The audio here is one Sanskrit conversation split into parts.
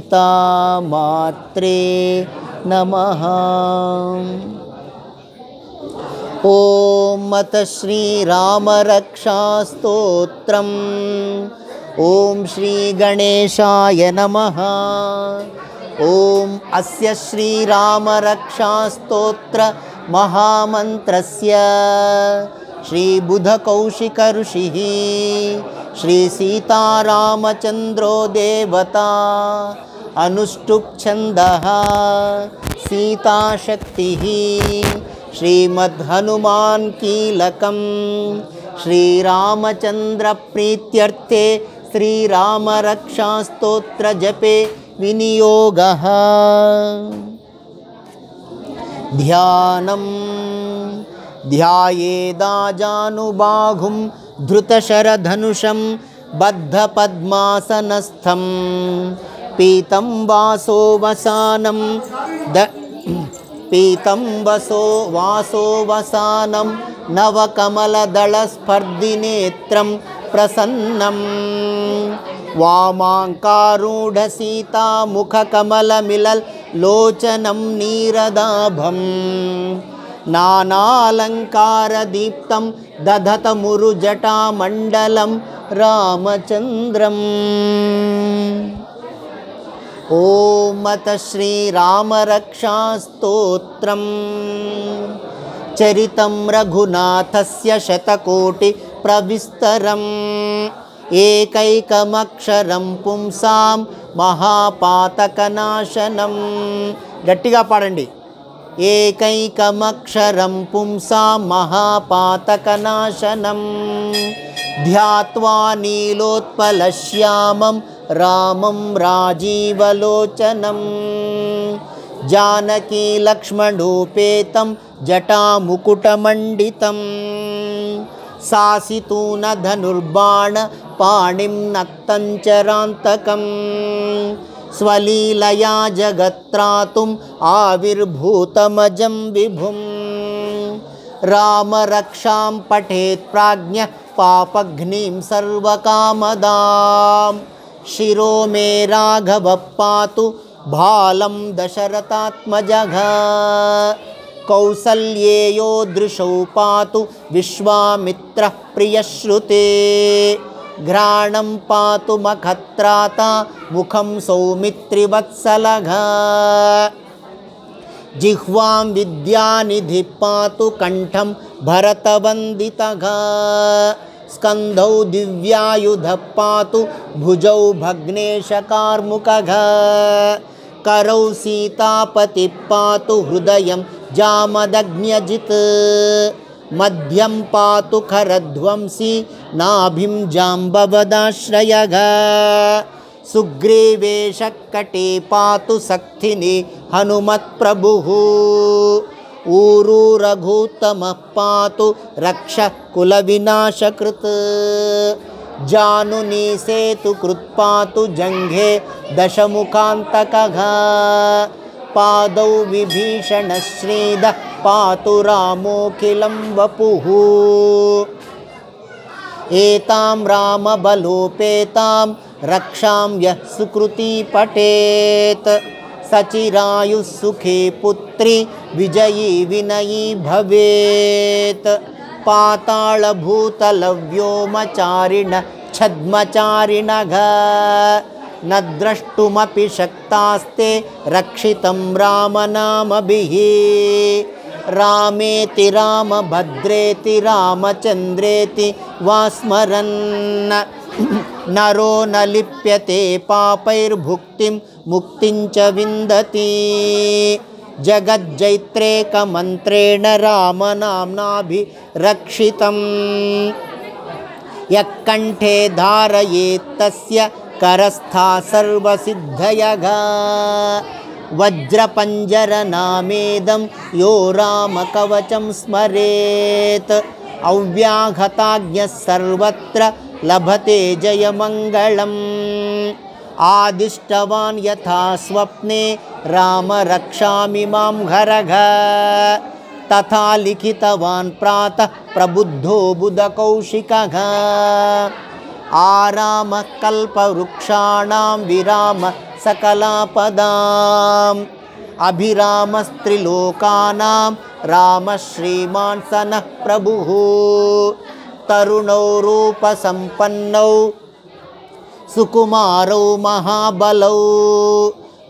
सीतामात्रे नमः। ॐ अथ श्रीरामरक्षास्तोत्रम्। ॐ श्रीगणेशाय नमः। ॐ अस्य श्रीरामरक्षास्तोत्र महामन्त्रस्य श्रीबुधकौशिकऋषिः श्रीसीतारामचन्द्रो देवता अनुष्टुप्छन्दः सीताशक्तिः श्रीमद्हनुमान् कीलकं श्रीरामचन्द्रप्रीत्यर्थे श्रीरामरक्षास्तोत्रजपे विनियोगः। ध्यानं ध्यायेदाजानुबाहुं धृतशरधनुषं बद्धपद्मासनस्थं पीतं वासोवसानं नवकमलदलस्पर्धिनेत्रं प्रसन्नं वामाङ्कारूढसीतामुखकमलमिलल्लोचनं नीरदाभं नानालङ्कारदीप्तं दधतमुरुजटामण्डलं रामचन्द्रम्। ॐ अथ श्रीरामरक्षास्तोत्रम्। चरितं रघुनाथस्य शतकोटिप्रविस्तरम् एकैकमक्षरं पुंसां महापातकनाशनं। गट्टिगा पाडंడి। एकैकमक्षरं पुंसां महापातकनाशनं ध्यात्वा नीलोत्पलश्यामं रामं राजीवलोचनं जानकी लक्ष्मणोपेतं जटामुकुटमण्डितं सासितूनधनुर्बाणपाणिं नक्तञ्चरान्तकं स्वलीलया जगत्त्रातुम् आविर्भूतमजं विभुं रामरक्षां पठेत् प्राज्ञः पापघ्नीं सर्वकामदां शिरो मे राघवः पातु भालं दशरथात्मजः कौसल्येयो दृशौ पातु विश्वामित्रः प्रियश्रुते घ्राणं पातु मखत्राता मुखं सौमित्रिवत्सलः जिह्वां विद्यानिधिः पातु कण्ठं भरतवन्दितः स्कन्धौ दिव्यायुधः पातु भुजौ भग्नेशकार्मुकः करौ सीतापतिः पातु हृदयं जामदग्न्यजित् मध्यं पातु खरध्वंसी नाभिं जाम्बवदाश्रयः सुग्रीवेशकटे पातु सक्थिने हनुमत्प्रभुः ऊरू रघुत्तमः पातु रक्षः कुलविनाशकृत् जानुनी सेतुकृत् पातु जङ्घे दशमुखान्तकः पादौ विभीषणश्रीदः पातु रामोऽखिलं वपुः एतां रामबलोपेतां रक्षां यः सुकृती पठेत् सचिरायुः सुखे पुत्री विजयी विनयी भवेत् पातालभूतलव्योमचारिण छद्मचारिणः न द्रष्टुमपि शक्तास्ते रक्षितं रामनामभिः रामेति रामभद्रेति रामचन्द्रेति वा स्मरन् नरो न लिप्यते पापैर्भुक्तिं मुक्तिं च विन्दति जगज्जैत्रेकमन्त्रेण रामनाम्नाभिरक्षितं यः कण्ठे धारयेत्तस्य करस्था सर्वसिद्धयः वज्रपञ्जरनामेदं यो रामकवचं स्मरेत् अव्याहताज्ञः सर्वत्र लभते जयमङ्गलम् आदिष्टवान् यथा स्वप्ने राम रक्षामि मां हरः तथा लिखितवान् प्रातः प्रबुद्धो बुधकौशिकः आरामः कल्पवृक्षाणां विराम सकलापदाम् अभिरामस्त्रिलोकानां रामः श्रीमान् सनः प्रभुः तरुणौ रूपसम्पन्नौ सुकुमारौ महाबलौ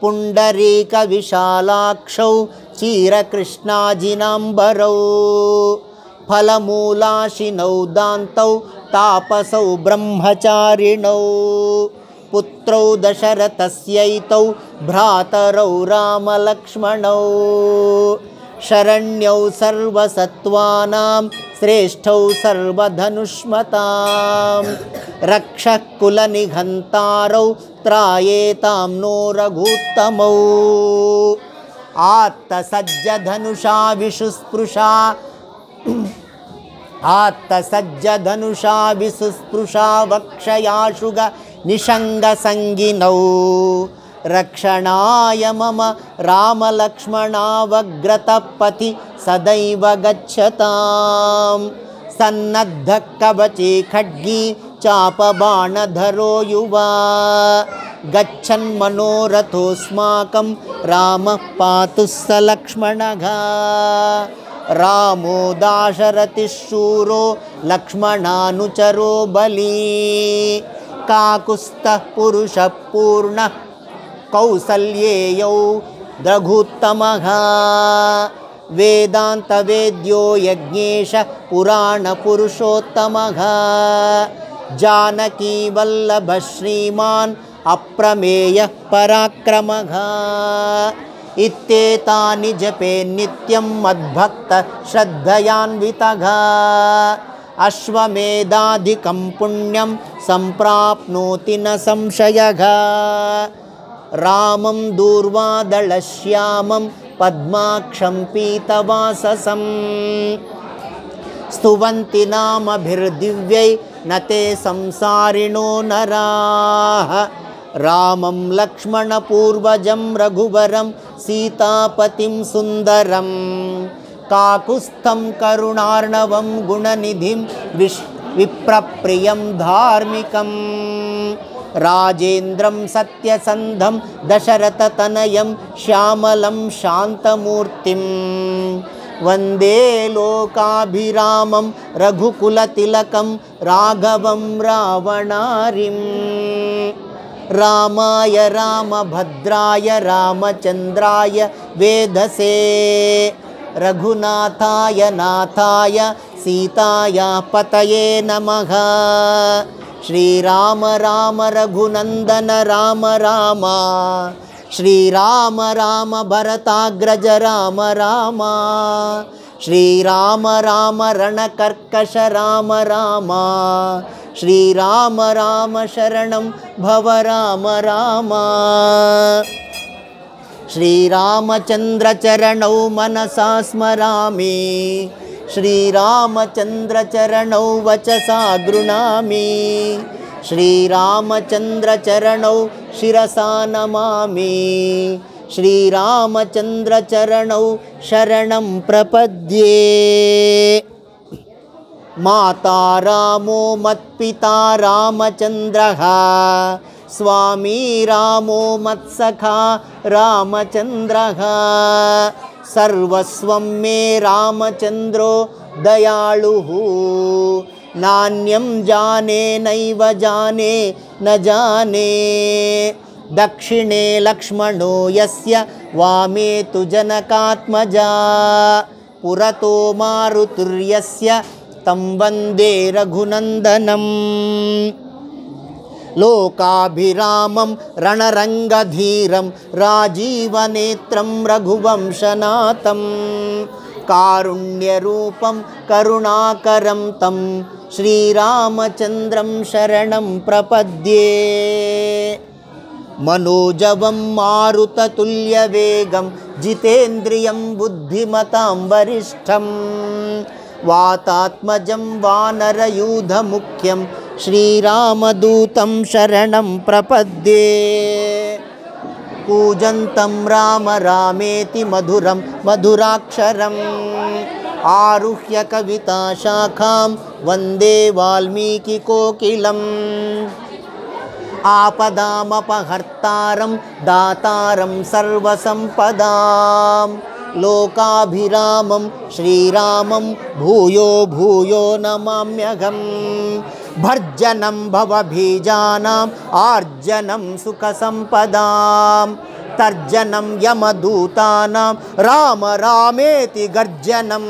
पुण्डरीकविशालाक्षौ चीरकृष्णाजिनाम्बरौ फलमूलाशिनौ दान्तौ तापसौ ब्रह्मचारिणौ पुत्रौ दशरथस्यैतौ भ्रातरौ रामलक्ष्मणौ शरण्यौ सर्वसत्त्वानां श्रेष्ठौ सर्वधनुष्मतां रक्षः कुलनिघन्तारौ त्रायेतां नो रघुत्तमौ आत्तसज्जधनुषा विशुस्पृशा आत्तसज्जधनुषा विसुस्पृशा वक्षयाशुग निषङ्गसङ्गिनौ रक्षणाय मम रामलक्ष्मणावग्रतपति सदैव गच्छतां सन्नद्धः कवची खड्गी चापबाणधरो युवा गच्छन्मनोरथोऽस्माकं रामः पातु स लक्ष्मणः रामो दाशरथिः शूरो लक्ष्मणानुचरो बली काकुत्स्थः पुरुषः पूर्णः कौसल्येयौ रघुत्तमः वेदान्तवेद्यो यज्ञेश पुराणपुरुषोत्तमः जानकीवल्लभः श्रीमान् अप्रमेयः पराक्रमः इत्येतानि जपे नित्यं मद्भक्तः श्रद्धयान्वितः अश्वमेधाधिकं पुण्यं सम्प्राप्नोति न संशयः रामं दूर्वादलश्यामं पद्माक्षं पीतवाससं स्तुवन्ति नामभिर्दिव्यै न ते संसारिणो नराः रामं लक्ष्मणपूर्वजं रघुवरं सीतापतिं सुन्दरं काकुत्स्थं करुणार्णवं गुणनिधिं विप्रप्रियं धार्मिकं राजेन्द्रं सत्यसन्धं दशरथतनयं श्यामलं शान्तमूर्तिं वन्दे लोकाभिरामं रघुकुलतिलकं राघवं रावणारिं रामाय रामभद्राय रामचन्द्राय वेधसे रघुनाथाय नाथाय सीताया पतये नमः श्रीराम राम रघुनन्दन राम राम श्रीराम राम भरताग्रज राम राम श्रीराम राम रणकर्कश राम राम श्रीराम राम शरणं भव राम राम श्रीरामचन्द्रचरणौ मनसा स्मरामि श्रीरामचन्द्रचरणौ वचसा गृह्णामि श्रीरामचन्द्रचरणौ शिरसा नमामि श्रीरामचन्द्रचरणौ शरणं प्रपद्ये माता रामो मत्पिता रामचन्द्रः स्वामी रामो मत्सखा रामचन्द्रः सर्वस्वं मे रामचन्द्रो दयालुः नान्यं जाने नैव जाने न जाने दक्षिणे लक्ष्मणो यस्य वामे तु जनकात्मजा पुरतो मारुतिर्यस्य तं वन्दे रघुनन्दनम् लोकाभिरामं रणरङ्गधीरं राजीवनेत्रं रघुवंशनाथं कारुण्यरूपं करुणाकरं तं श्रीरामचन्द्रं शरणं प्रपद्ये मनोजवं मारुततुल्यवेगं जितेन्द्रियं बुद्धिमतां वरिष्ठं वातात्मजं वानरयूथमुख्यं श्रीरामदूतं शरणं प्रपद्ये कूजन्तं राम रामेति मधुरं मधुराक्षरम् आरुह्य कविताशाखां वन्दे वाल्मीकिकोकिलं आपदामपहर्तारं दातारं सर्वसम्पदां लोकाभिरामं श्रीरामं भूयो भूयो नमाम्यहम् भर्जनं भवबीजानाम् आर्जनं सुखसम्पदां तर्जनं यमदूतानां राम रामेति गर्जनं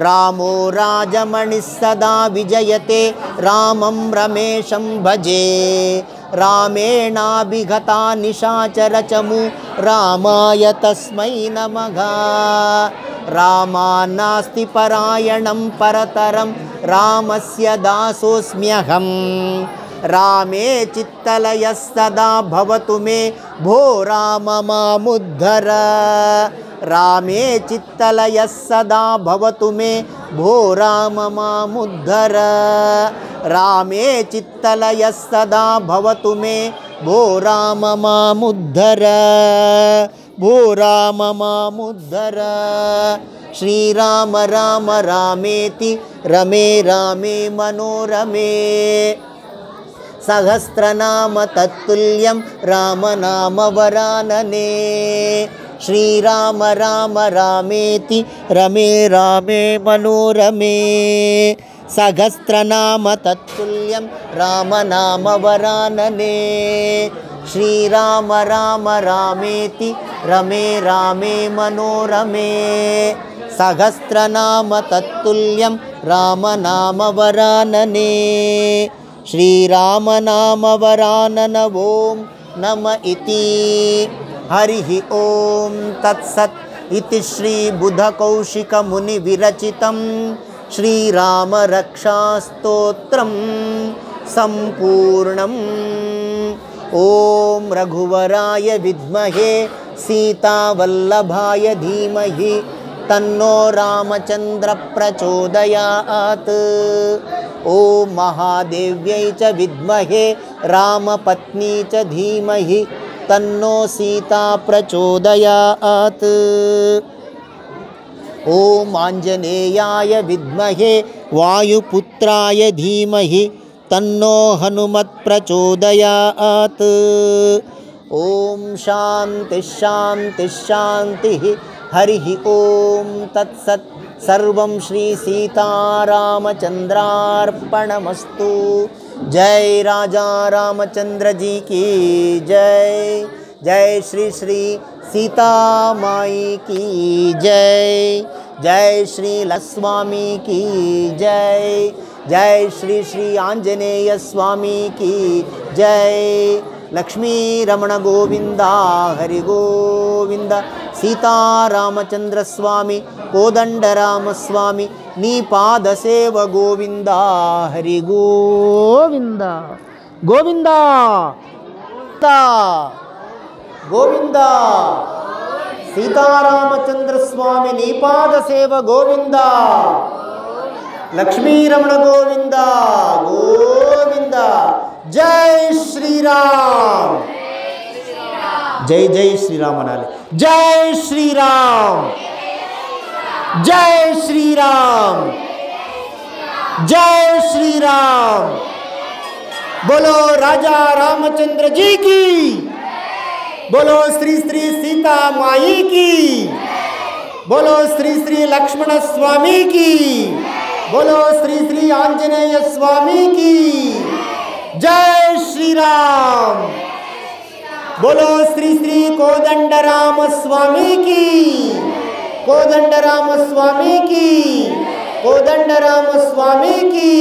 रामो राजमणिः सदा विजयते रामं रमेशं भजे रामेणाभिगता निशाचरचमु रामाय तस्मै नमः रामान्नास्ति परायणं परतरं रामस्य दासोऽस्म्यहम् रामे चित्तलयः सदा भवतु मे भो राम मामुद्धर रामे चित्तलयः सदा भवतु मे भो राम मामुद्धर रामे चित्तलयः सदा भवतु मे भो राम मामुद्धर भो राम मामुद्धर श्रीराम राम रामेति रमे रामे मनोरमे सहस्रनाम तत्तुल्यं रामनाम वरानने श्रीराम राम रामेति रमे रामे मनोरमे सहस्रनाम तत्तुल्यं रामनाम वरानने श्रीराम राम रामेति रमे रामे मनोरमे सहस्रनाम तत्तुल्यं रामनाम वरानने श्रीराम नाम वरानन ओं नम इति हरिः ओं तत्सत् इति श्री बुधकौशिक मुनि विरचितं श्रीराम रक्षास्तोत्रं संपूर्णम् ओं रघुवराय विद्महे सीतावल्लभाय धीमहि तन्नो रामचन्द्र प्रचोदयात् ओं महादेव्यै च विद्महे रामपत्नी च धीमहि तन्नो सीता प्रचोदयात् ओं आञ्जनेयाय विद्महे वायुपुत्राय धीमहि तन्नो हनुमत् प्रचोदयात् ओं शान्ति शान्ति शान्तिः हरिः ओं तत्सत् सर्वं श्री सीतारामचन्द्रार्पणमस्तु जय राजा रामचंद्र जी की जय जय श्री श्री सीता माई की जय जय श्री लक्ष्मी की जय जय श्री श्री आंजनेय स्वामी की जय लक्ष्मी रमण गोविंदा हरि गोविंद सीतारामचंद्र स्वामी कोदंडराम स्वामी नी पाद सेव गोविंदा हरि गोविंदा गोविंदा गोविंदा सीतारामचंद्र स्वामी नी पाद सेव गोविंदा लक्ष्मी रमण गोविंदा गोविंदा जय श्री राम जय जय श्री राम अनाले जय श्री राम जय श्री राम जय श्री राम बोलो राजा रामचंद्र जी की बोलो श्री श्री सीता माई की बोलो श्री श्री लक्ष्मण स्वामी की बोलो श्री श्री आंजनेय स्वामी की जय श्री राम बोलो श्री श्री कोदंडराम स्वामी की कोदंडराम स्वामी की कोदंडराम स्वामी की